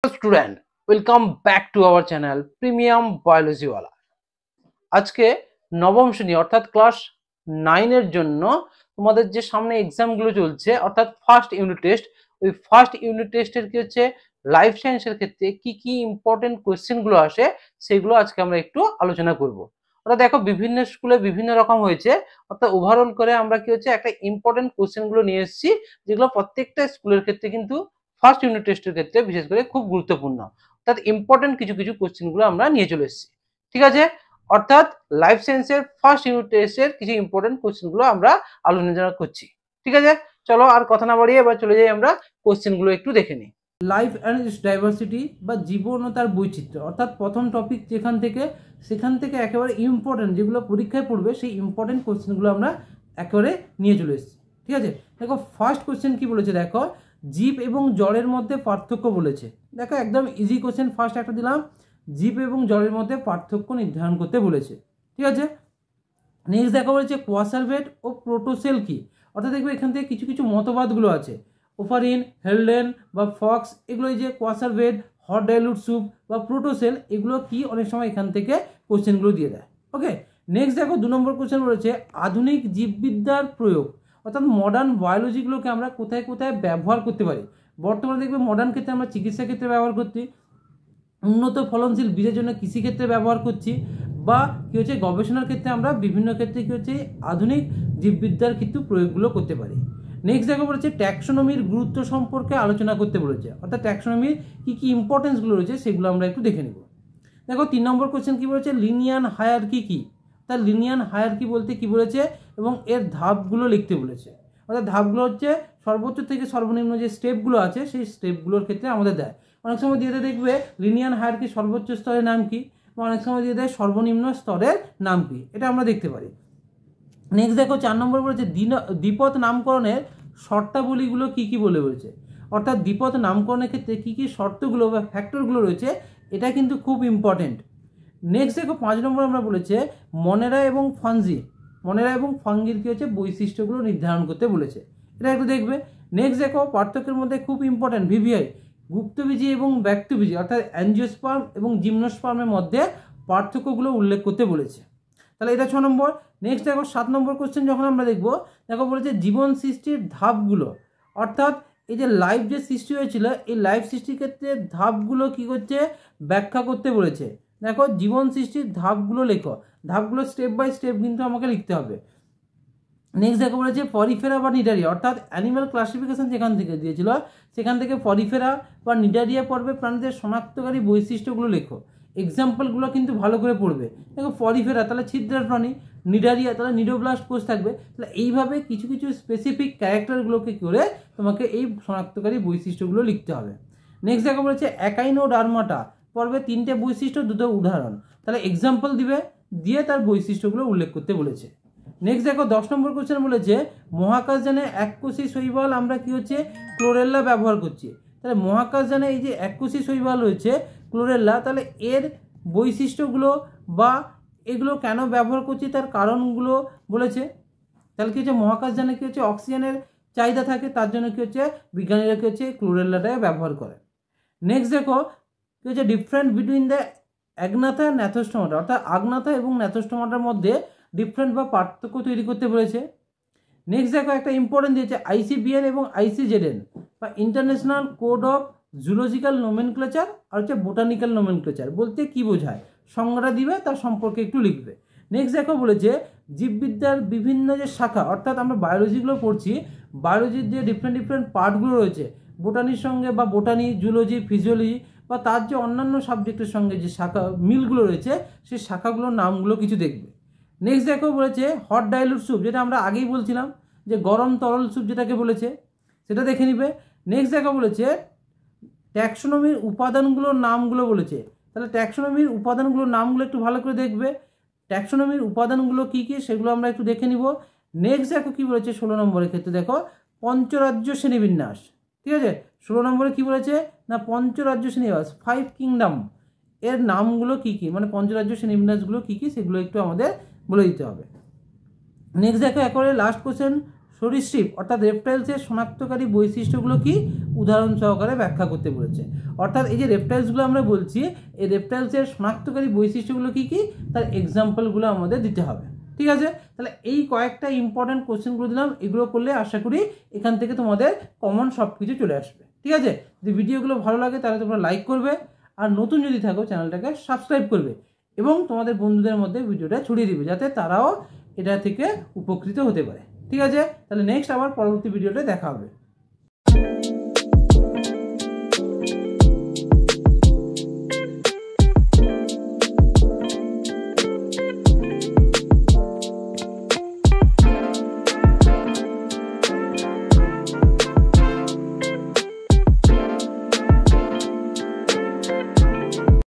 Student welcome back to our channel premium biology ওয়ালা। আজকে নবম শ্রেণী অর্থাৎ ক্লাস 9 এর জন্য তোমাদের যে সামনে এক্সামগুলো চলছে অর্থাৎ ফার্স্ট ইউনিট টেস্ট, ওই ফার্স্ট ইউনিট টেস্টের কি হচ্ছে লাইফ সায়েন্সের ক্ষেত্রে কি কি ইম্পর্টেন্ট কোয়েশ্চেনগুলো আসে সেগুলো আজকে আমরা একটু আলোচনা করব। অর্থাৎ দেখো বিভিন্ন স্কুলে বিভিন্ন রকম হয়েছে, অর্থাৎ ওভারঅল করে আমরা কি হচ্ছে একটা ইম্পর্টেন্ট কোয়েশ্চেনগুলো নিয়ে এসেছি যেগুলো প্রত্যেকটা স্কুলের ক্ষেত্রে কিন্তু ফার্স্ট ইউনিট টেস্টের ক্ষেত্রে বিশেষ করে খুব গুরুত্বপূর্ণ। অর্থাৎ ইম্পর্টেন্ট কিছু কিছু কোয়েশ্চেনগুলো আমরা নিয়ে চলে এসেছি, ঠিক আছে। অর্থাৎ লাইফ সায়েন্সের ফার্স্ট ইউনিট টেস্টের কিছু ইম্পর্টেন্ট কোয়েশ্চেনগুলো আমরা আলোচনা করছি, ঠিক আছে। চলো আর কথা না বাড়িয়ে এবার চলে যাই আমরা কোয়েশ্চেনগুলো একটু দেখে নিই। লাইফ অ্যান্ড ইটস ডাইভার্সিটি বা জীবন ও তার বৈচিত্র্য, অর্থাৎ প্রথম টপিক সেখান থেকে একেবারে ইম্পর্টেন্ট যেগুলো পরীক্ষায় পড়বে সেই ইম্পর্টেন্ট কোয়েশ্চেনগুলো আমরা একেবারে নিয়ে চলে এসেছি, ঠিক আছে। দেখো ফার্স্ট কোয়েশ্চেন কি বলেছে, দেখো জীব এবং জড়ের মধ্যে পার্থক্য বলেছে। দেখো একদম ইজি কোয়েশ্চেন, ফার্স্ট একটা দিলাম, জীব এবং জড়ের মধ্যে পার্থক্য নির্ধারণ করতে বলেছে, ঠিক আছে। নেক্সট দেখা বলেছে কোয়াসারভেট ও প্রোটোসেল কি, অর্থাৎ দেখবে এখান থেকে কিছু কিছু মতবাদগুলো আছে, ওফারিন, হেলডেন বা ফক্স, এগুলো এই যে কোয়াসারভেট, হট ডাইলুট স্যুপ বা প্রোটোসেল, এগুলো কি অনেক সময় এখান থেকে কোশ্চেনগুলো দিয়ে দেয়। ওকে, নেক্সট দেখো 2 নম্বর কোশ্চেন বলেছে আধুনিক জীববিদ্যার প্রয়োগ, অর্থাৎ মডার্ন বায়োলজিগুলোকে আমরা কোথায় কোথায় ব্যবহার করতে পারি। বর্তমানে দেখবে মডার্ন ক্ষেত্রে আমরা চিকিৎসা ক্ষেত্রে ব্যবহার করছি, উন্নত ফলনশীল বীজের জন্য কৃষিক্ষেত্রে ব্যবহার করছি, বা কী হচ্ছে গবেষণার ক্ষেত্রে আমরা বিভিন্ন ক্ষেত্রে কী হচ্ছে আধুনিক জীববিদ্যার কিন্তু প্রয়োগগুলো করতে পারি। নেক্সট দেখো বলেছে ট্যাক্সোনমির গুরুত্ব সম্পর্কে আলোচনা করতে বলেছে, অর্থাৎ ট্যাক্সোনমির কী কী ইম্পর্টেন্সগুলো রয়েছে সেগুলো আমরা একটু দেখে নেব। দেখো 3 নম্বর কোশ্চেন কী বলেছে লিনিয়ান হায়ারকি কী, তার লিনিয়ান হায়ারকি বলতে কী বলেছে এবং এর ধাপগুলো লিখতে বলেছে। অর্থাৎ ধাপগুলো হচ্ছে সর্বোচ্চ থেকে সর্বনিম্ন যে স্টেপগুলো আছে সেই স্টেপগুলোর ক্ষেত্রে আমাদের দেয়। অনেক সময় দিয়ে দেখবে লিনিয়ান হায়ারকি সর্বোচ্চ স্তরের নাম কি, বা অনেক সময় দিয়ে দেয় সর্বনিম্ন স্তরের নাম কি, এটা আমরা দেখতে পারি। নেক্সট দেখো 4 নম্বর বলেছে দ্বিপদ নামকরণের শর্তাবলীগুলো কি কি বলে বলেছে, অর্থাৎ দ্বিপদ নামকরণের ক্ষেত্রে কি কি শর্তগুলো বা ফ্যাক্টরগুলো রয়েছে এটা কিন্তু খুব ইম্পর্টেন্ট। নেক্সট দেখো 5 নম্বর আমরা বলেছে মনেরা এবং ফাঙ্গির কি হচ্ছে বৈশিষ্ট্যগুলো নির্ধারণ করতে বলেছে, এটা একটু দেখবে। নেক্সট দেখো পার্থক্যের মধ্যে খুব ইম্পর্টেন্ট ভিভিআই, গুপ্তবীজি এবং ব্যক্তবীজি অর্থাৎ অ্যাঞ্জিওস্পার্ম এবং জিমনোস্পার্মের মধ্যে পার্থক্যগুলো উল্লেখ করতে বলেছে, তাহলে এটা 6 নম্বর। নেক্সট দেখো 7 নম্বর কোশ্চেন যখন আমরা দেখবো, দেখো বলেছে জীবন সৃষ্টির ধাপগুলো, অর্থাৎ এই যে লাইফ যে সৃষ্টি হয়েছিল এই লাইফ সৃষ্টির ক্ষেত্রে ধাপগুলো কি করছে ব্যাখ্যা করতে বলেছে। দেখো জীবন সৃষ্টির ধাপগুলো লেখো, ধাপগুলো স্টেপ বাই স্টেপ কিন্তু আমাকে লিখতে হবে। নেক্সট দেখো বলেছে পরিফেরা বা নিডারিয়া, অর্থাৎ অ্যানিম্যাল ক্লাসিফিকেশন যেখান থেকে দিয়েছিল সেখান থেকে পরিফেরা বা নিডারিয়া পর্বে প্রাণীদের শনাক্তকারী বৈশিষ্ট্যগুলো লেখো। এক্সাম্পলগুলো কিন্তু ভালো করে পড়বে। দেখো পরিফেরা তাহলে ছিদ্রের প্রাণী, নিডারিয়া তাহলে নিডোব্লাস্ট কোষ থাকবে, তাহলে এইভাবে কিছু কিছু স্পেসিফিক ক্যারেক্টারগুলোকে করে তোমাকে এই শনাক্তকারী বৈশিষ্ট্যগুলো লিখতে হবে। নেক্সট দেখো বলেছে একাইনোডার্মাটা পর্বে 3টে বৈশিষ্ট্য 2টো উদাহরণ, তাহলে এক্সাম্পল দিবে, দিয়ে তার বৈশিষ্ট্যগুলো উল্লেখ করতে বলেছে। নেক্সট দেখো 10 নম্বর কোশ্চেন বলেছে মহাকাশযানে এককোষী শৈবাল আমরা কি হচ্ছে ক্লোরেল্লা ব্যবহার করছি, তাহলে মহাকাশযানে এই যে এককোষী শৈবাল রয়েছে ক্লোরেল্লা, তাহলে এর বৈশিষ্ট্যগুলো বা এগুলো কেন ব্যবহার করছি তার কারণগুলো বলেছে। তাহলে কি হচ্ছে মহাকাশযানে কি হচ্ছে অক্সিজেনের চাহিদা থাকে, তার জন্য কি হচ্ছে বিজ্ঞানীরা কি হচ্ছে ক্লোরেল্লাটাকে ব্যবহার করে। নেক্সট দেখো কি হচ্ছে different between the Agnatha Gnathostomata, অর্থাৎ আগ্নাথা এবং ন্যাথোস্টোমাটার মধ্যে ডিফারেন্ট বা পার্থক্য তৈরি করতে বলেছে। নেক্সট দেখো একটা ইম্পর্টেন্ট দিয়েছে আইসিবিএন এবং আইসিজেডএন বা international code of zoological nomenclature আর হচ্ছে বোটানিক্যাল নোমেনক্লেচার বলতে কি বোঝায়, সংজ্ঞাটা দিবে তার সম্পর্কে একটু লিখবে। নেক্সট দেখো বলেছে জীববিদ্যার বিভিন্ন যে শাখা, অর্থাৎ আমরা বায়োলজিগুলো পড়ছি, বায়োলজির যে ডিফারেন্ট পার্টগুলো রয়েছে বোটানির সঙ্গে বা বোটানি, জুলজি, ফিজিওলজি বা তার যে অন্যান্য সাবজেক্টের সঙ্গে যে শাখা মিলগুলো রয়েছে সেই শাখাগুলোর নামগুলো কিছু দেখবে। নেক্সট দেখো বলেছে হট ডাইলুট স্যুপ, যেটা আমরা আগেই বলছিলাম যে গরম তরল স্যুপ যেটাকে বলেছে সেটা দেখে নিবে। নেক্সট দেখো বলেছে ট্যাক্সোনমির উপাদানগুলোর নামগুলো বলেছে, তাহলে ট্যাক্সোনমির উপাদানগুলোর নামগুলো একটু ভালো করে দেখবে, ট্যাক্সোনমির উপাদানগুলো কী কী সেগুলো আমরা একটু দেখে নিব। নেক্সট দেখো কী বলেছে 16 নম্বরের ক্ষেত্রে, দেখো পঞ্চরাজ্য শ্রেণীবিন্যাস, ঠিক আছে। 16 নম্বরে কী বলেছে না পঞ্চরাজ্য শ্রেণীবিন্যাস 5 কিংডম এর নামগুলো কী কী, মানে পঞ্চরাজ্য শ্রেণীবিন্যাসগুলো কী কী সেগুলো একটু আমাদের বলে দিতে হবে। নেক্সট দেখো একেবারে লাস্ট কোশ্চেন সরীসৃপ অর্থাৎ রেপটাইলসের শনাক্তকারী বৈশিষ্ট্যগুলো কি উদাহরণ সহকারে ব্যাখ্যা করতে বলেছে। অর্থাৎ এই যে রেপটাইলসগুলো আমরা বলছি, এই রেপটাইলসের শনাক্তকারী বৈশিষ্ট্যগুলো কি কি তার এক্সাম্পলগুলো আমাদের দিতে হবে। ঠিক আছে, তাহলে এই কয়েকটা ইম্পর্টেন্ট কোশ্চেনগুলো দিলাম, এগুলো করলে আশা করি এখান থেকে তোমাদের কমন সব কিছু চলে আসবে। ঠিক আছে, যদি ভিডিওগুলো ভালো লাগে তাহলে তোমরা লাইক করবে, আর নতুন যদি থাকো চ্যানেলটাকে সাবস্ক্রাইব করবে এবং তোমাদের বন্ধুদের মধ্যে ভিডিওটা ছড়িয়ে দিবে যাতে তারাও এটা থেকে উপকৃত হতে পারে। ঠিক আছে, তাহলে নেক্সট আবার পরবর্তী ভিডিওতে দেখা হবে।